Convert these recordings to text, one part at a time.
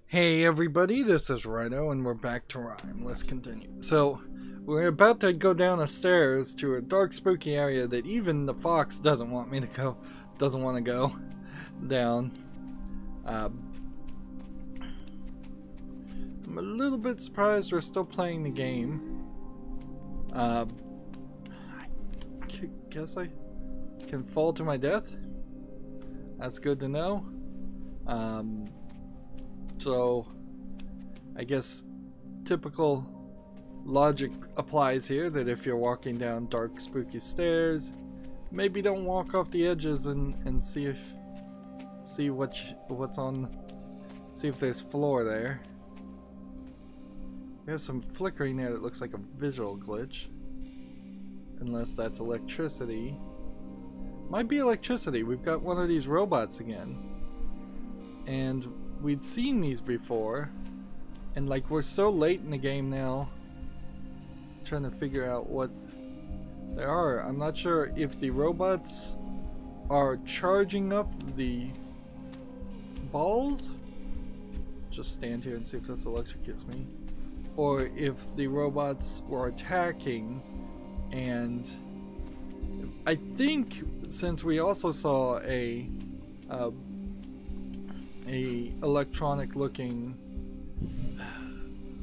Hey everybody, this is Rydo and we're back to RiME. Let's continue. So, we're about to go down the stairs to a dark spooky area that even the fox doesn't want me to go, doesn't want to go down. I'm a little bit surprised we're still playing the game. I guess I can fall to my death. That's good to know. So, I guess typical logic applies here that if you're walking down dark, spooky stairs, maybe don't walk off the edges and see if there's floor there. We have some flickering there that looks like a visual glitch, unless that's electricity. Might be electricity. We've got one of these robots again, and we'd seen these before, and like we're so late in the game now trying to figure out what they are. I'm not sure if the robots are charging up the balls. Just stand here and see if this electrocutes me. Or if the robots were attacking, and I think since we also saw a electronic looking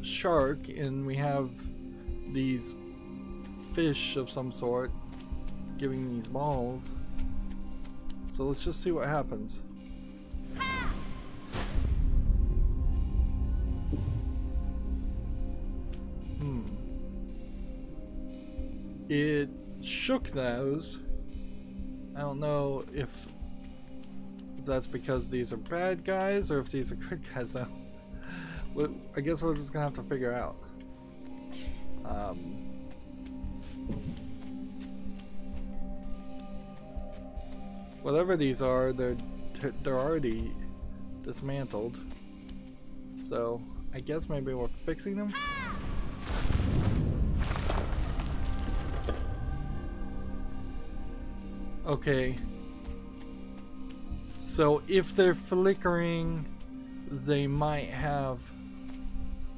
shark, and we have these fish of some sort giving these balls, so let's just see what happens. It shook those. I don't know if that's because these are bad guys or if these are good guys though. Well, I guess we're just gonna have to figure out. Whatever these are, they're already dismantled. So I guess maybe we're fixing them. Okay. So if they're flickering, they might have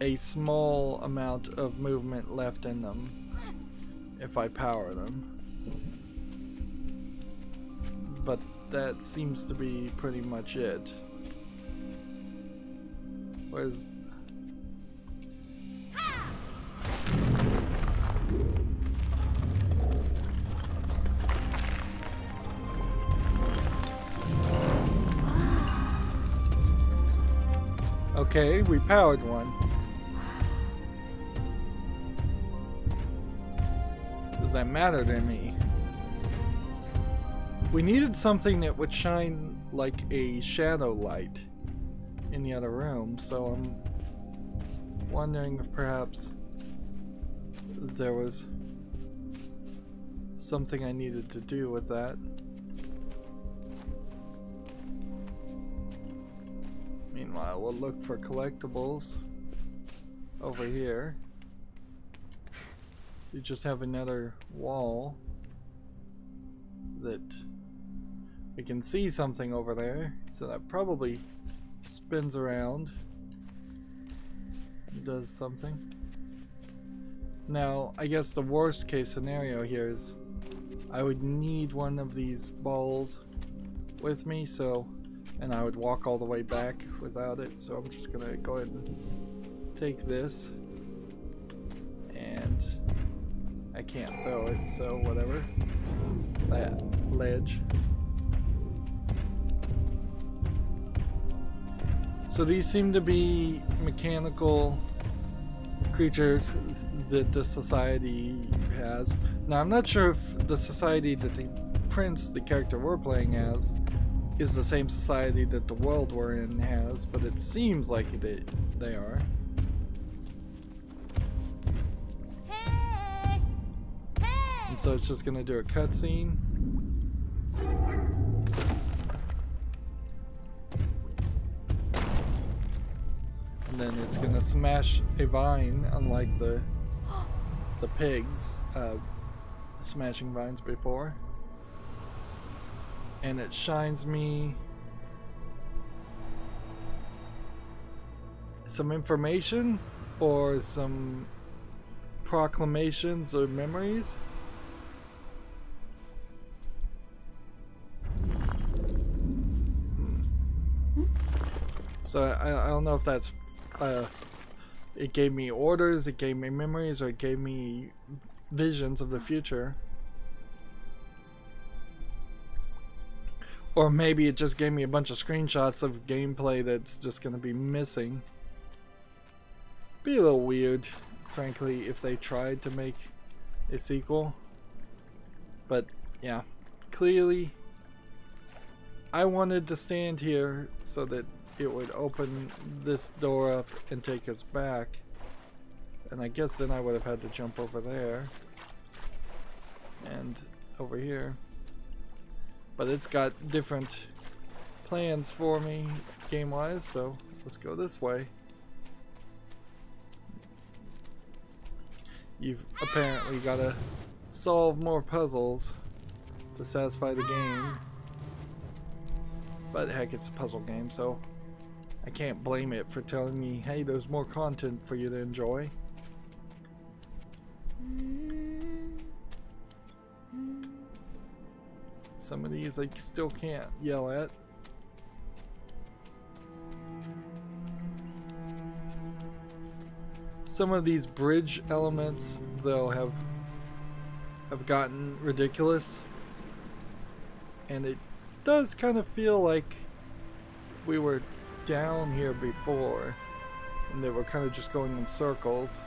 a small amount of movement left in them if I power them. But that seems to be pretty much it. Where's... Okay, we powered one. Does that matter to me? We needed something that would shine like a shadow light in the other room, so I'm wondering if perhaps there was something I needed to do with that. Meanwhile, we'll look for collectibles over here. You just have another wall that we can see something over there, so that probably spins around and does something. Now, I guess the worst case scenario here is I would need one of these balls with me, and I would walk all the way back without it, so I'm just gonna go ahead and take this, and I can't throw it, so whatever. That ledge. So these seem to be mechanical creatures that the society has. Now I'm not sure if the society that the prince, the character we're playing as, is the same society that the world we're in has, but it seems like they are. Hey! Hey! And so it's just gonna do a cutscene. And then it's gonna smash a vine, unlike the pigs smashing vines before. And it shines me some information or some proclamations or memories. So I don't know if that's it gave me orders, it gave me memories, or it gave me visions of the future. Or maybe it just gave me a bunch of screenshots of gameplay that's just gonna be missing. Be a little weird, frankly, if they tried to make a sequel. But yeah, clearly I wanted to stand here so that it would open this door up and take us back. And I guess then I would have had to jump over there and over here. But it's got different plans for me game-wise, so let's go this way. You've apparently got to solve more puzzles to satisfy the game. But heck, it's a puzzle game, so I can't blame it for telling me, hey, there's more content for you to enjoy. Some of these I still can't yell at. Some of these bridge elements, though, have gotten ridiculous. And it does kind of feel like we were down here before and they were kind of just going in circles.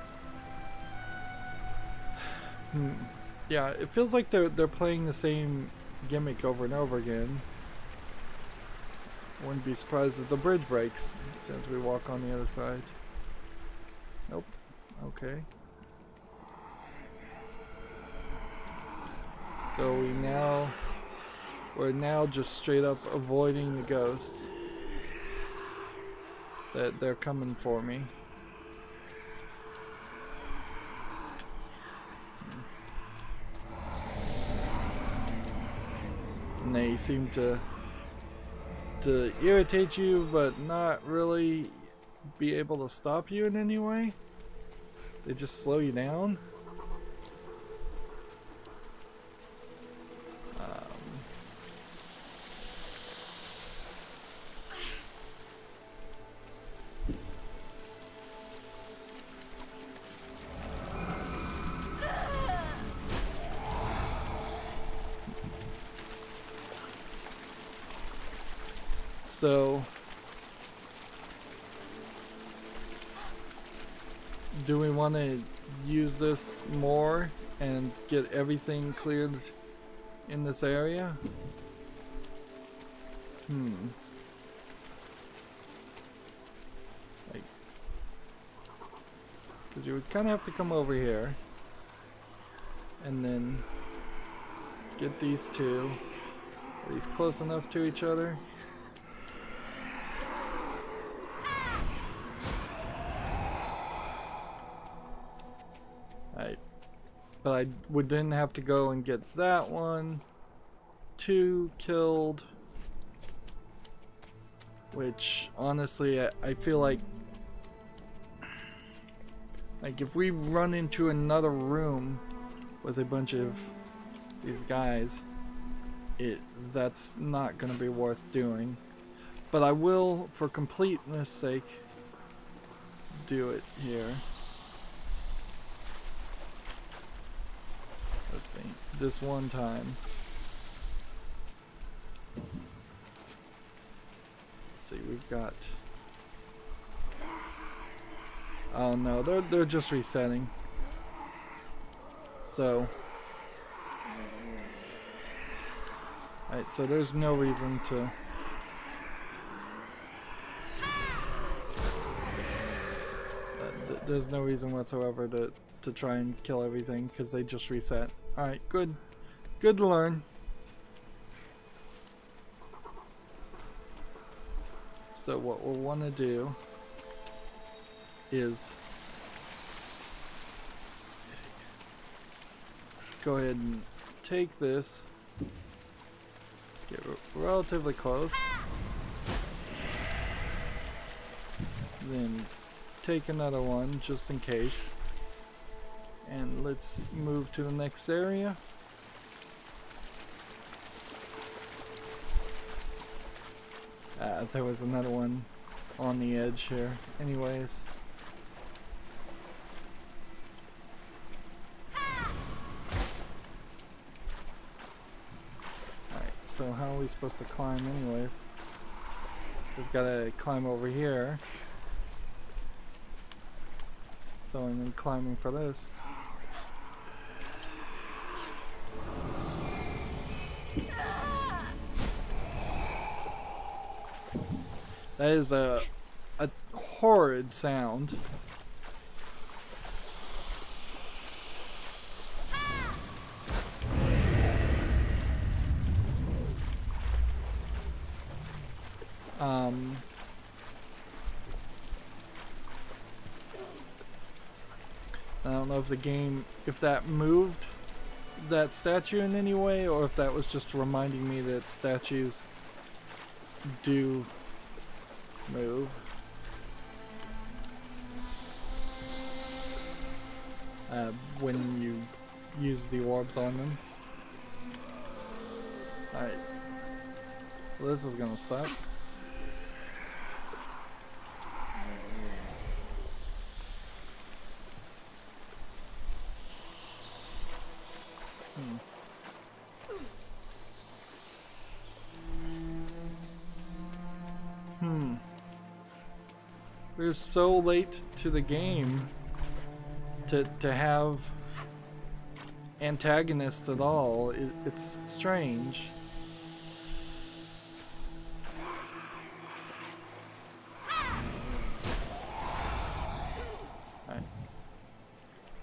Yeah, it feels like they're playing the same gimmick over and over again. Wouldn't be surprised if the bridge breaks since we walk on the other side. Nope. Okay. So we're now just straight up avoiding the ghosts. That they're coming for me. And they seem to irritate you, but not really be able to stop you in any way. They just slow you down. So, do we want to use this more and get everything cleared in this area? Like, because you would kind of have to come over here and then get these two. Are these close enough to each other? But I would then have to go and get that one. 2 killed. Which, honestly, I feel like if we run into another room with a bunch of these guys, that's not going to be worth doing. But I will, for completeness sake, do it here. Let's see, this one time. Let's see, we've got... Oh no, they're just resetting. So... Alright, so there's no reason to... There's no reason whatsoever to try and kill everything, because they just reset. Alright, good. Good to learn. So what we'll want to do is go ahead and take this, get relatively close, then take another one just in case. And let's move to the next area. There was another one on the edge here. Anyways. Alright, so how are we supposed to climb anyways? We've got to climb over here. So I'm climbing for this. That is a horrid sound. I don't know if the game, if that moved that statue in any way, or if that was just reminding me that statues do move. When you use the orbs on them. Alright. Well, this is gonna suck. We're so late to the game to have antagonists at all. It's strange. Alright.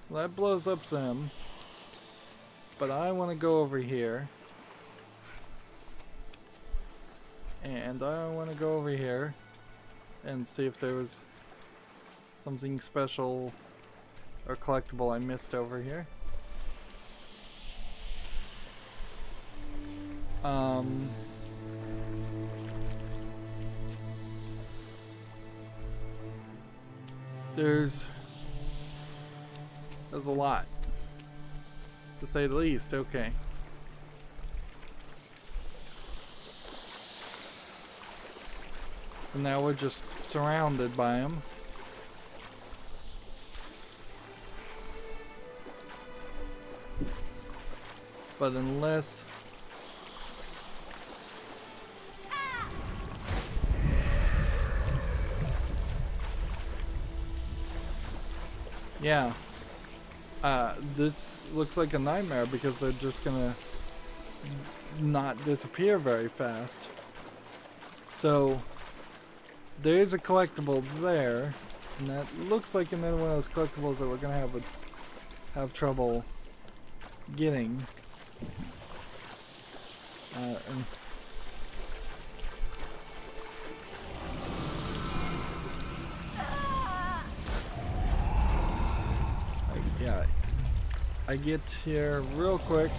So that blows up them. But I want to go over here. And I want to go over here and see if there was something special or collectible I missed over here. There's a lot, to say the least. Okay. So now we're just surrounded by them. But unless... Yeah. This looks like a nightmare because they're just gonna not disappear very fast. So there's a collectible there, and that looks like another one of those collectibles that we're gonna have trouble getting. Yeah, I get here real quick,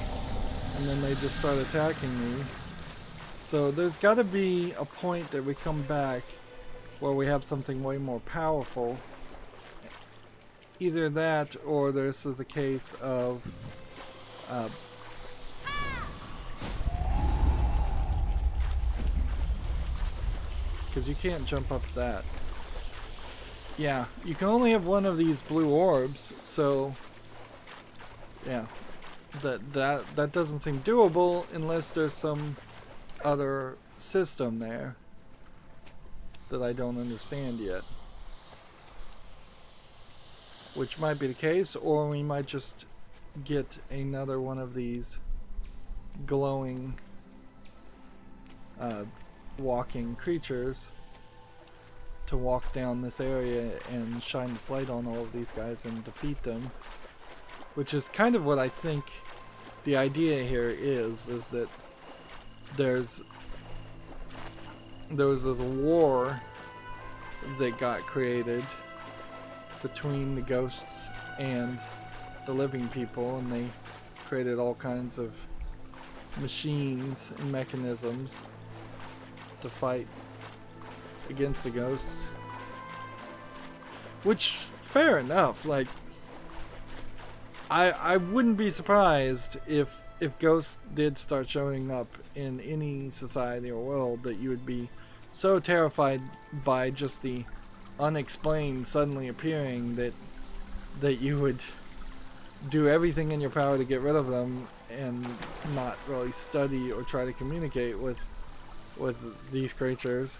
and then they just start attacking me. So there's got to be a point that we come back where we have something way more powerful. Either that, or this is a case of because you can't jump up that. Yeah, you can only have one of these blue orbs, so yeah, that doesn't seem doable unless there's some other system there that I don't understand yet. Which might be the case, or we might just get another one of these glowing walking creatures to walk down this area and shine this light on all of these guys and defeat them. Which is kind of what I think the idea here is that there was this war that got created between the ghosts and the living people, and they created all kinds of machines and mechanisms to fight against the ghosts. Which, fair enough. Like, I wouldn't be surprised if ghosts did start showing up in any society or world that you would be so terrified by just the unexplained suddenly appearing that you would do everything in your power to get rid of them and not really study or try to communicate with these creatures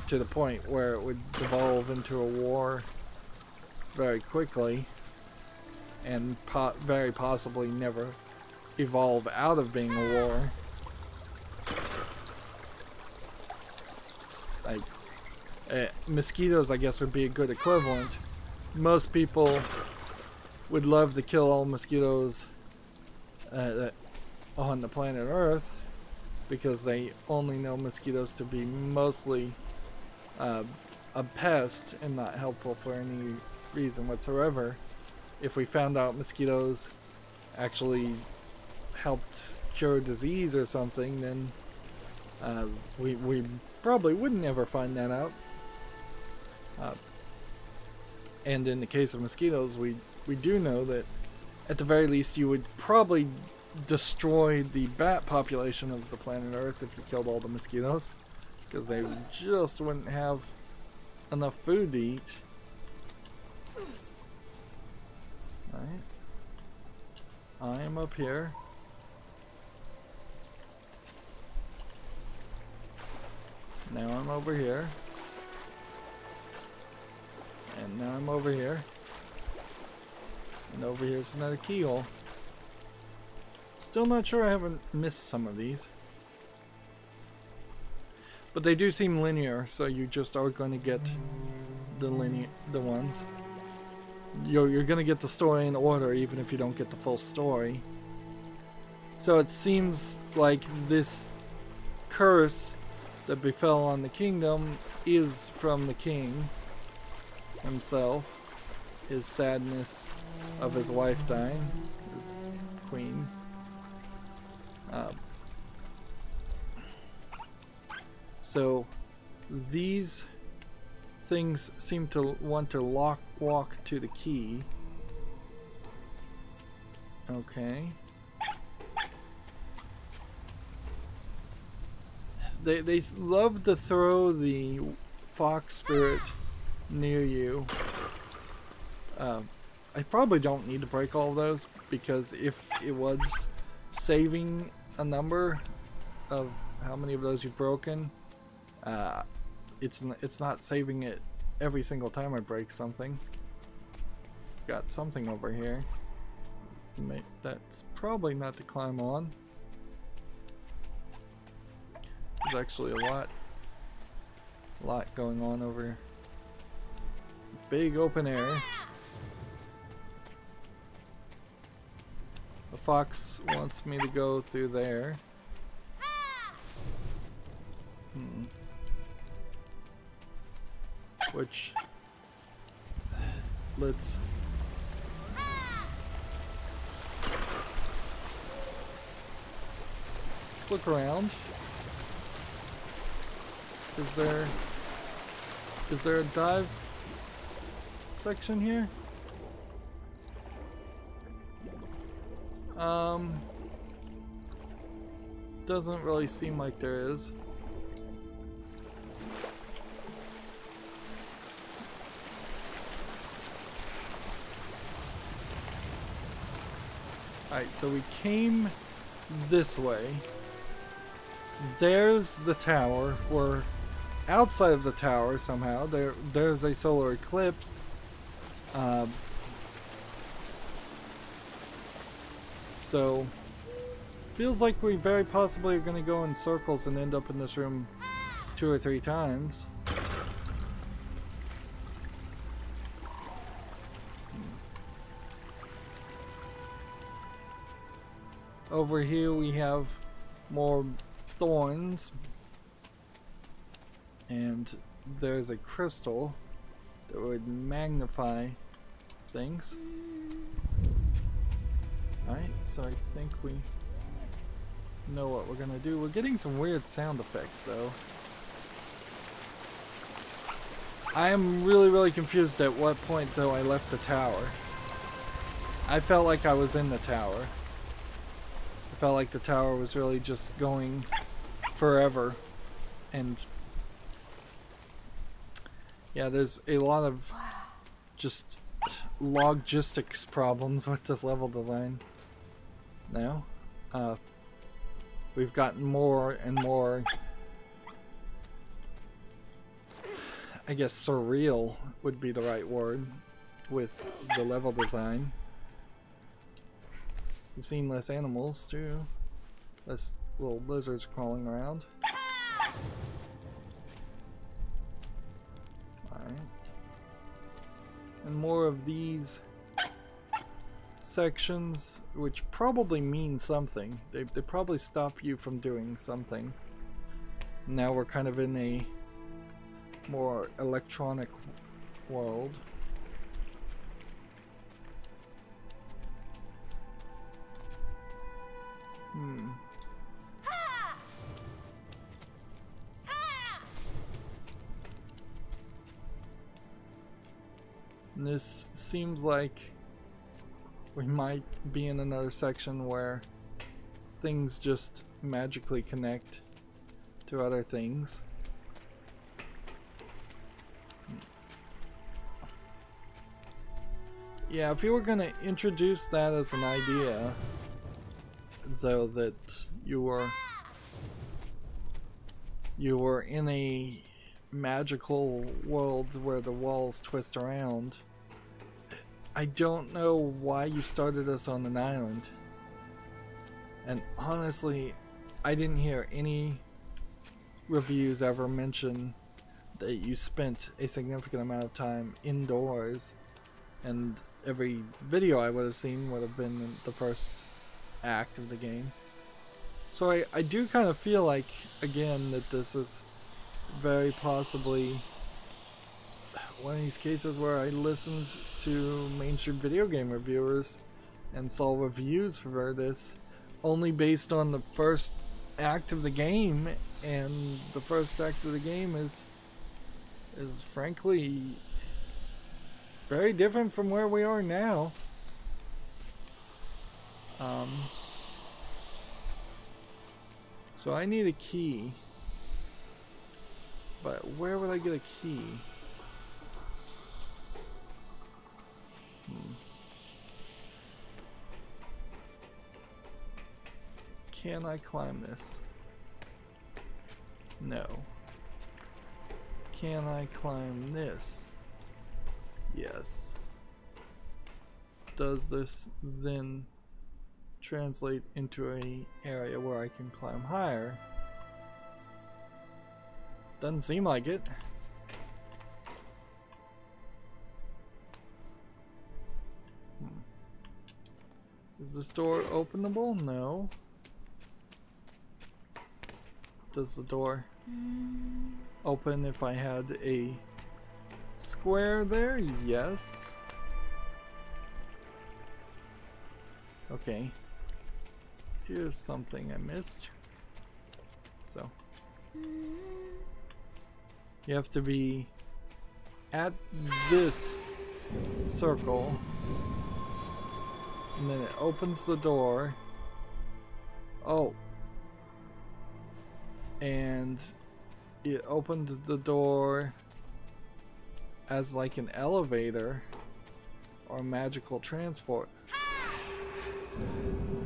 to the point where it would devolve into a war very quickly and very possibly never evolve out of being a war. Like, mosquitoes, I guess, would be a good equivalent. Most people would love to kill all mosquitoes on the planet Earth because they only know mosquitoes to be mostly a pest and not helpful for any reason whatsoever. If we found out mosquitoes actually helped cure disease or something, then we probably wouldn't ever find that out. And in the case of mosquitoes, we do know that at the very least you would probably destroy the bat population of the planet Earth if you killed all the mosquitoes, because they just wouldn't have enough food to eat. Alright. I am up here. Now I'm over here. And now I'm over here. And over here's another keyhole. Still not sure I haven't missed some of these. But they do seem linear, so you just are going to get the ones. You're going to get the story in order even if you don't get the full story. So it seems like this curse that befell on the kingdom is from the king himself. His sadness of his wife dying, his queen. So these things seem to want to walk to the key. Okay. They love to throw the fox spirit near you. I probably don't need to break all of those, because if it was saving a number of how many of those you've broken, it's not saving it every single time I break something. Got something over here. That's probably not to climb on. There's actually a lot going on over here. Big open area. The fox wants me to go through there. Which, let's look around. Is there a dive section here? Doesn't really seem like there is. Alright, so we came this way. There's the tower. We're outside of the tower somehow. There's a solar eclipse. So feels like we very possibly are going to go in circles and end up in this room 2 or 3 times. Over here we have more thorns, and there's a crystal that would magnify things. Alright, so I think we know what we're gonna do. We're getting some weird sound effects though. I am really confused at what point though I left the tower. I felt like I was in the tower. I felt like the tower was really just going forever. And yeah, there's a lot of just logistics problems with this level design now. We've gotten more and more, I guess surreal would be the right word, with the level design. We've seen less animals too. Less little lizards crawling around. Alright. And more of these sections, which probably mean something. They probably stop you from doing something. Now we're kind of in a more electronic world. And this seems like we might be in another section where things just magically connect to other things. Yeah, if you were going to introduce that as an idea, though, that you were in a magical world where the walls twist around, I don't know why you started us on an island. And honestly, I didn't hear any reviews ever mention that you spent a significant amount of time indoors, and every video I would have seen would have been in the first act of the game. So I do kind of feel like, again, that this is very possibly one of these cases where I listened to mainstream video game reviewers and saw reviews for this only based on the first act of the game, and the first act of the game is frankly very different from where we are now. So I need a key, but where would I get a key? Can I climb this? No. Can I climb this? Yes. Does this then translate into an area where I can climb higher? Doesn't seem like it. Is this door openable? No. Does the door open if I had a square there? Yes. Okay. Here's something I missed. So you have to be at this circle, and then it opens the door. Oh. And it opened the door as like an elevator or magical transport.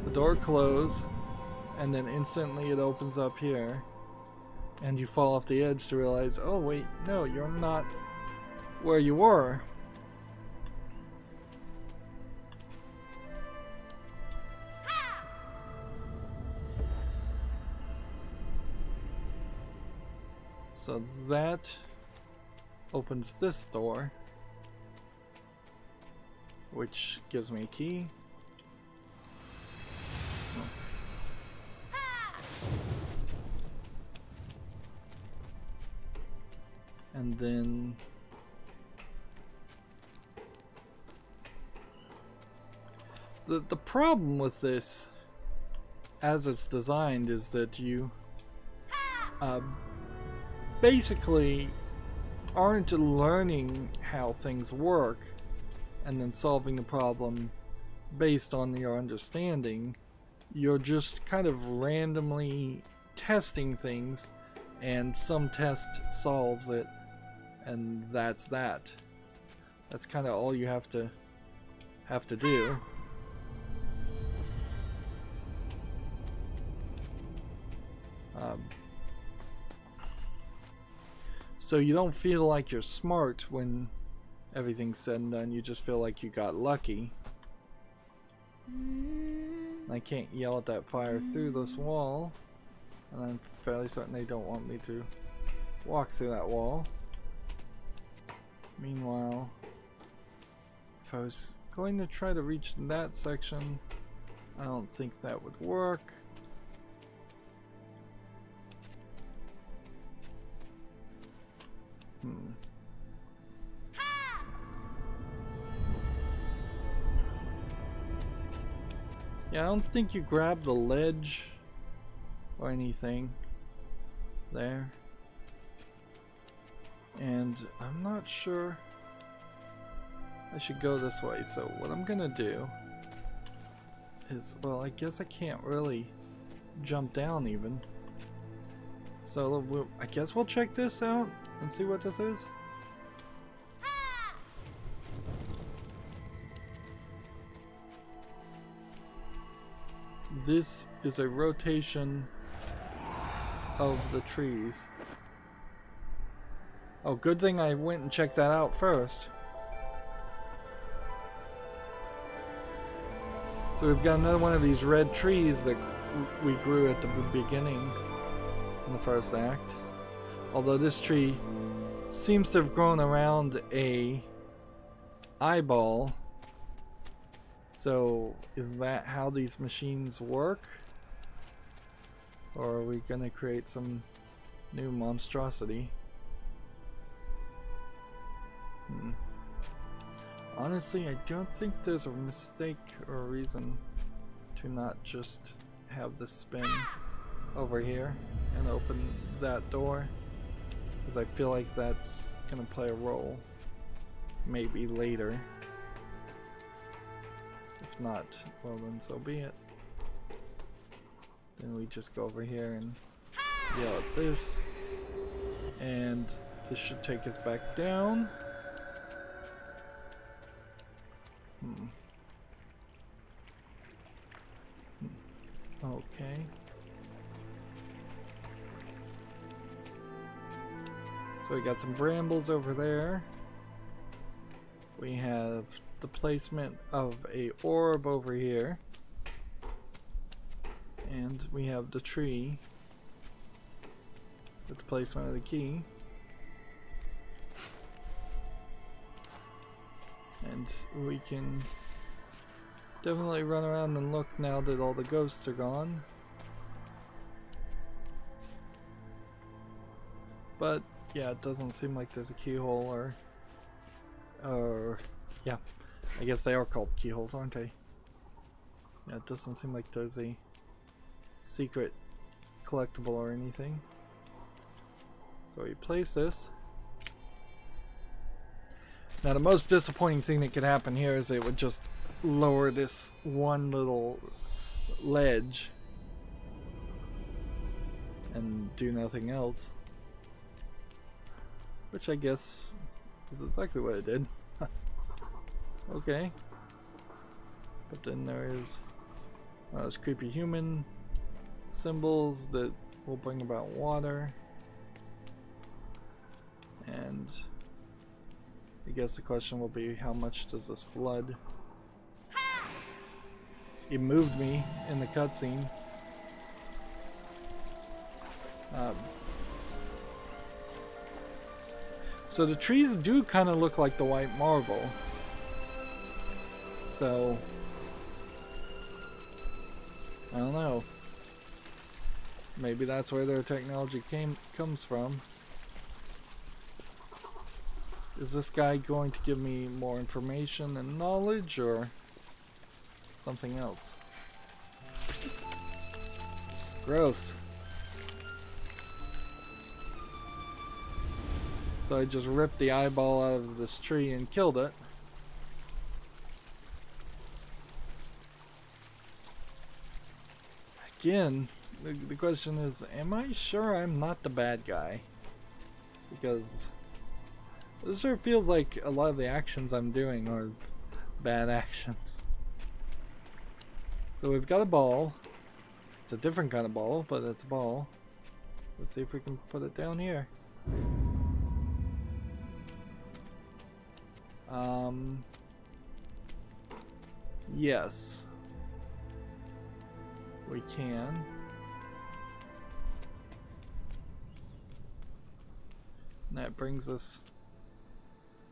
The door closed, and then instantly it opens up here, and you fall off the edge to realize, oh wait, no, you're not where you were. So that opens this door, which gives me a key. And then the problem with this as it's designed is that you basically aren't learning how things work and then solving the problem based on your understanding. You're just kind of randomly testing things, and some test solves it, and that's that. That's kind of all you have to do. So you don't feel like you're smart when everything's said and done. You just feel like you got lucky. I can't yell at that fire through this wall, and I'm fairly certain they don't want me to walk through that wall. Meanwhile, if I was going to try to reach that section, I don't think that would work. Yeah, I don't think you grab the ledge or anything there. And I'm not sure I should go this way, so what I'm gonna do is, well, I guess I can't really jump down even. So I guess we'll check this out and see what this is. This is a rotation of the trees. Oh, good thing I went and checked that out first. So we've got another one of these red trees that we grew at the beginning in the first act. Although this tree seems to have grown around a eyeball. So is that how these machines work? Or are we gonna create some new monstrosity? Honestly, I don't think there's a mistake or a reason to not just have this spin over here and open that door, because I feel like that's gonna play a role maybe later. If not, well then so be it. Then we just go over here and yell at this, and this should take us back down. Okay. So we got some brambles over there. We have the placement of a orb over here. And we have the tree with the placement of the key. And we can definitely run around and look now that all the ghosts are gone. But yeah, it doesn't seem like there's a keyhole or yeah, I guess they are called keyholes, aren't they? Yeah, it doesn't seem like there's a secret collectible or anything. So we place this. Now the most disappointing thing that could happen here is it would just lower this one little ledge and do nothing else. Which I guess is exactly what it did. Okay. But then there is those creepy human symbols that will bring about water. And I guess the question will be, how much does this flood? It moved me in the cutscene. So the trees do kind of look like the white marble. So I don't know. Maybe that's where their technology comes from. Is this guy going to give me more information and knowledge, or something else? Gross. So I just ripped the eyeball out of this tree and killed it. Again, the question is, am I sure I'm not the bad guy? Because it sure feels like a lot of the actions I'm doing are bad actions. So we've got a ball. It's a different kind of ball, but it's a ball. Let's see if we can put it down here. Yes. We can. And that brings us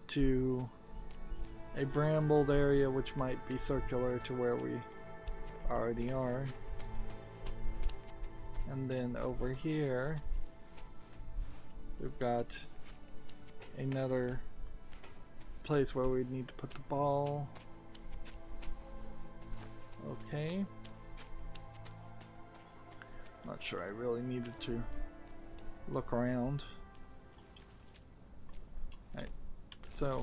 to a brambled area which might be circular to where we already are. And then over here we've got another place where we need to put the ball. Okay. Not sure I really needed to look around. Alright, so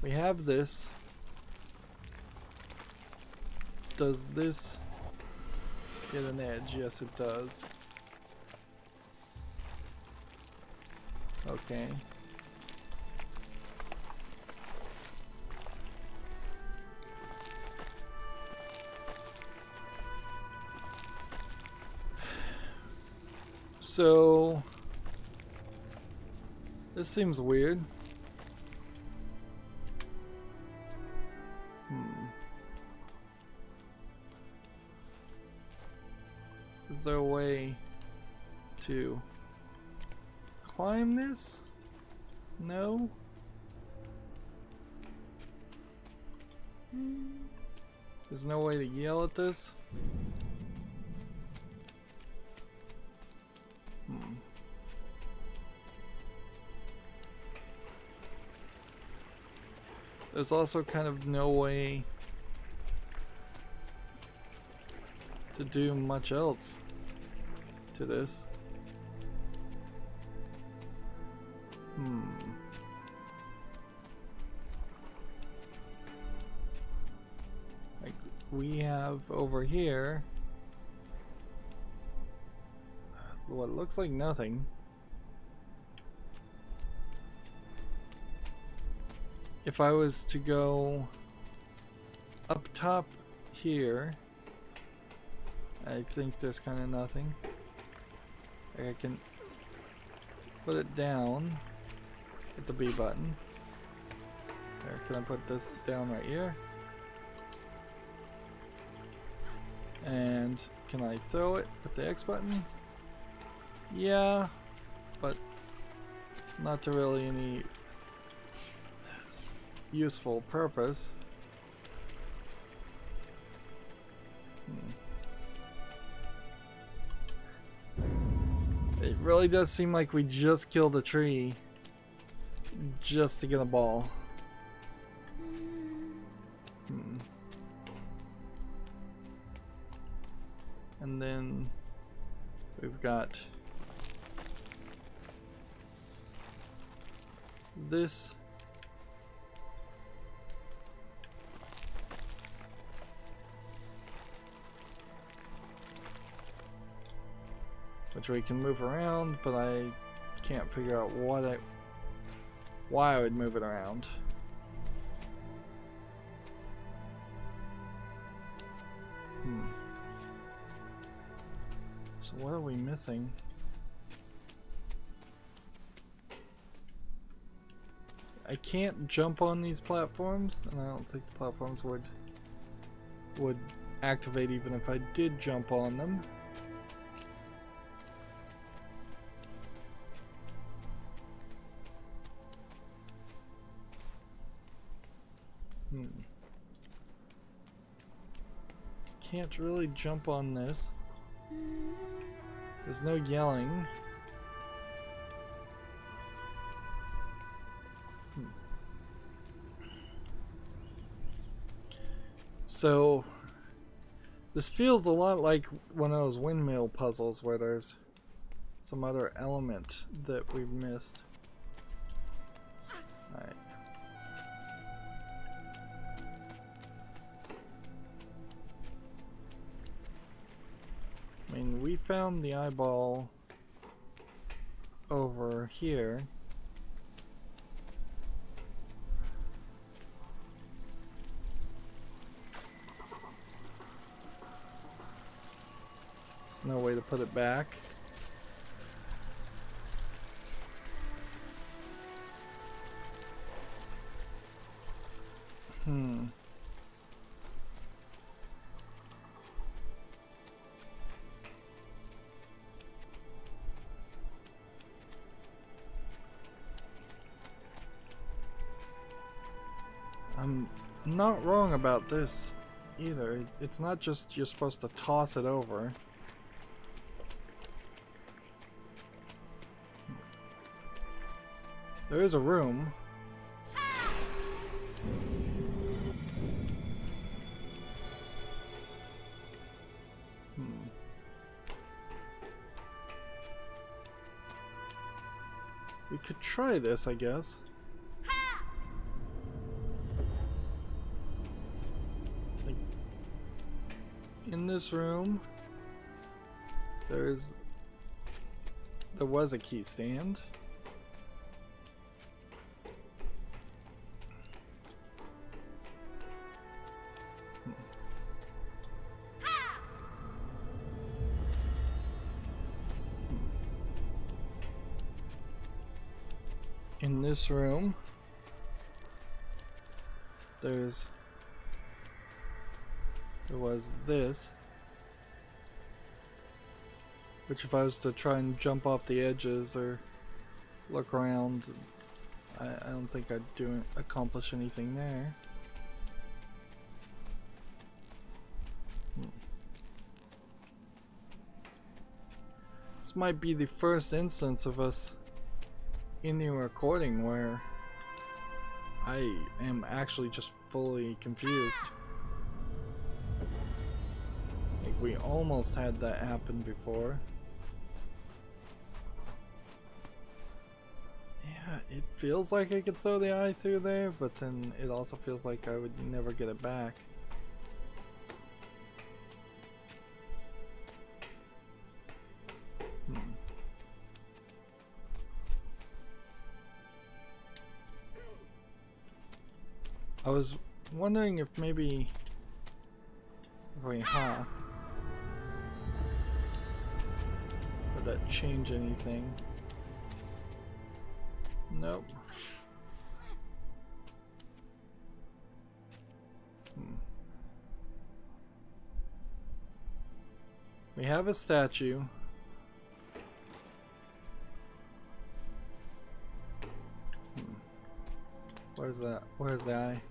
we have this. Does this get an edge? Yes, it does. Okay. So this seems weird. Is there a way to climb this? No? There's no way to yell at this? There's also kind of no way to do much else to this. Like we have over here what looks like nothing. If I was to go up top here, I think there's kind of nothing. I can put it down with the B button. There, can I put this down right here? And can I throw it with the X button? Yeah, but not to really any useful purpose. It really does seem like we just killed a tree just to get a ball. And then we've got this. Which we can move around, but I can't figure out why I would move it around. So what are we missing? I can't jump on these platforms, and I don't think the platforms would activate even if I did jump on them. Can't really jump on this. There's no yelling. So this feels a lot like one of those windmill puzzles where there's some other element that we've missed. found the eyeball over here. There's no way to put it back. I'm not wrong about this either. It's not just you're supposed to toss it over. There is a room. We could try this, I guess. Like, in this room, there was a key stand. In this room, there was this, which if I was to try and jump off the edges or look around, I don't think I'd accomplish anything there. This might be the first instance of us in the recording where I am actually just fully confused. Like, we almost had that happen before. Yeah, it feels like I could throw the eye through there, but then it also feels like I would never get it back. I was wondering if maybe would that change anything? Nope. We have a statue. Where's that? Where's the eye?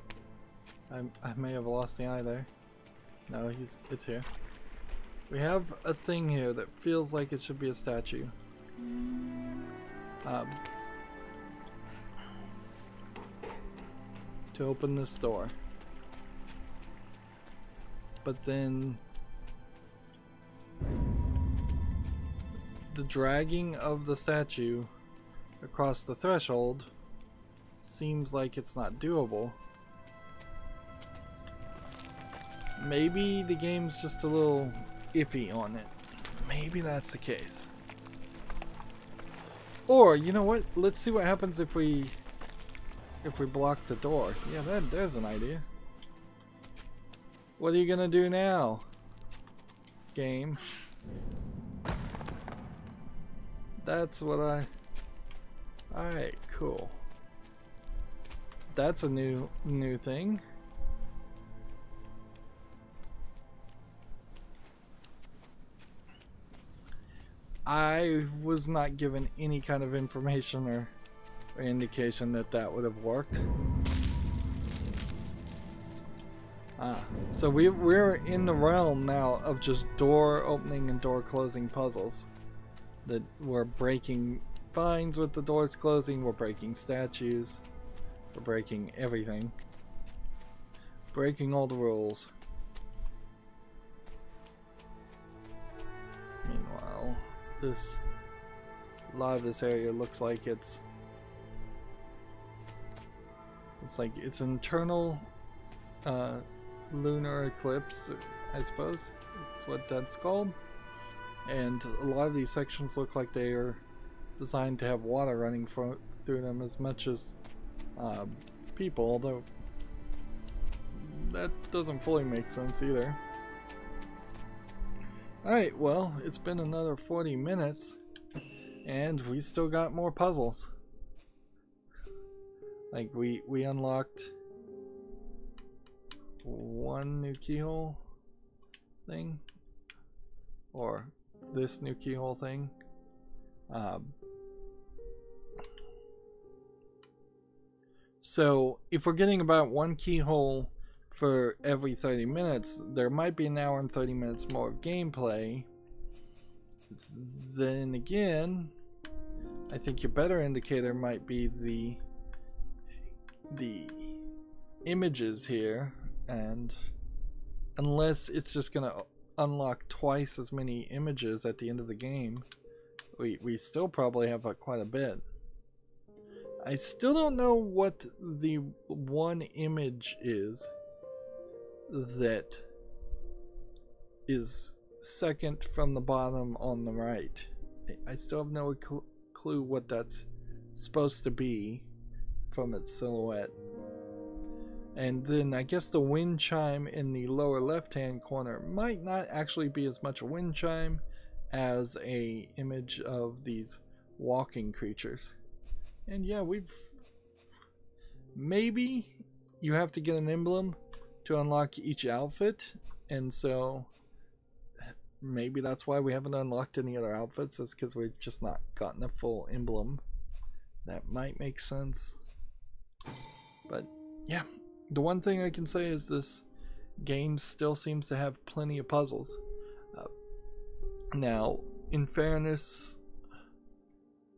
I may have lost the eye there. No, it's here. We have a thing here that feels like it should be a statue. To open this door. But then the dragging of the statue across the threshold seems like it's not doable. Maybe the game's just a little iffy on it. Maybe that's the case. Or, you know what? Let's see what happens if we block the door. Yeah, there's an idea. What are you gonna do now, game? That's what Alright, cool. That's a new thing. I was not given any kind of information or indication that would have worked. So we're in the realm now of just door opening and door closing puzzles. That we're breaking vines with the doors closing, we're breaking statues, we're breaking everything. Breaking all the rules. Meanwhile, a lot of this area looks like it's like it's internal lunar eclipse, I suppose. That's what that's called. and a lot of these sections look like they are designed to have water running through them as much as people, although that doesn't fully make sense either. Alright, well, it's been another 40 minutes and we still got more puzzles. Like we unlocked one new keyhole thing, or this new keyhole thing. So if we're getting about one keyhole for every 30 minutes, there might be an hour and 30 minutes more of gameplay. Then again, I think your better indicator might be the images here, and unless it's just gonna unlock twice as many images at the end of the game, we still probably have quite a bit. I still don't know what the one image is that is second from the bottom on the right. I still have no clue what that's supposed to be from its silhouette. And then I guess the wind chime in the lower left hand corner might not actually be as much a wind chime as a image of these walking creatures. And yeah, maybe you have to get an emblem to unlock each outfit, and so maybe that's why we haven't unlocked any other outfits, is because we've just not gotten a full emblem. That might make sense. But yeah, the one thing I can say is this game still seems to have plenty of puzzles. Now, in fairness,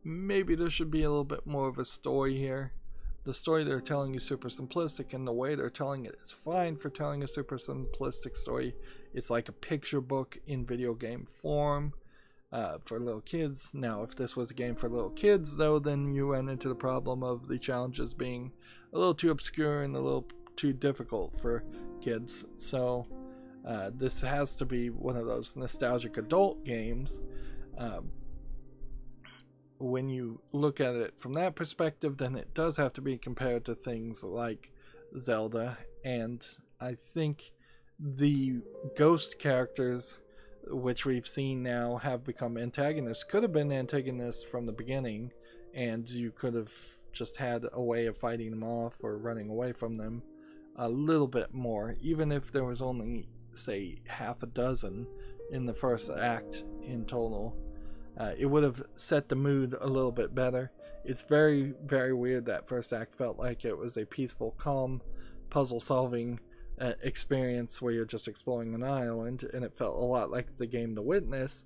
maybe there should be a little bit more of a story here. The story they're telling is super simplistic, and the way they're telling it is fine for telling a super simplistic story. It's like a picture book in video game form for little kids. Now, if this was a game for little kids, though, then you run into the problem of the challenges being a little too obscure and a little too difficult for kids. So this has to be one of those nostalgic adult games. When you look at it from that perspective, then it does have to be compared to things like Zelda, and I think the ghost characters, which we've seen now have become antagonists, could have been antagonists from the beginning, and you could have just had a way of fighting them off or running away from them a little bit more, even if there was only, say, half a dozen in the first act in total. It would have set the mood a little bit better. It's very, very weird that first act felt like it was a peaceful, calm, puzzle-solving experience where you're just exploring an island, and it felt a lot like the game The Witness.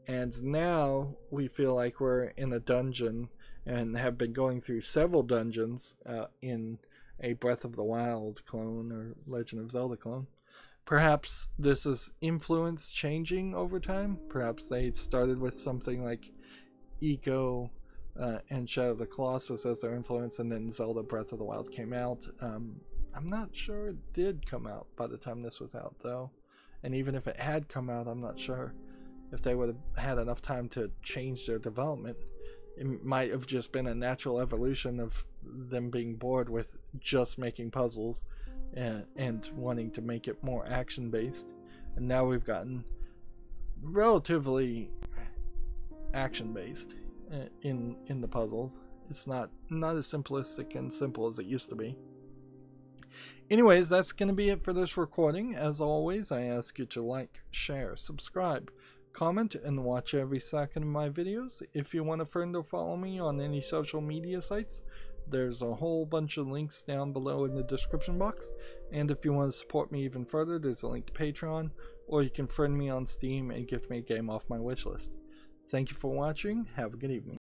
And now we feel like we're in a dungeon and have been going through several dungeons in a Breath of the Wild clone or Legend of Zelda clone. Perhaps this is influence changing over time. Perhaps they started with something like Eco and Shadow of the Colossus as their influence, and then Zelda Breath of the Wild came out. I'm not sure it did come out by the time this was out, though. And even if it had come out, I'm not sure if they would have had enough time to change their development. It might have just been a natural evolution of them being bored with just making puzzles and wanting to make it more action-based. And now we've gotten relatively action-based in the puzzles. It's not as simplistic and simple as it used to be. Anyways, that's going to be it for this recording. As always, I ask you to like, share, subscribe, comment, and watch every second of my videos. If you want to friend or follow me on any social media sites, there's a whole bunch of links down below in the description box. And if you want to support me even further, there's a link to Patreon, or you can friend me on Steam and gift me a game off my wishlist. Thank you for watching. Have a good evening.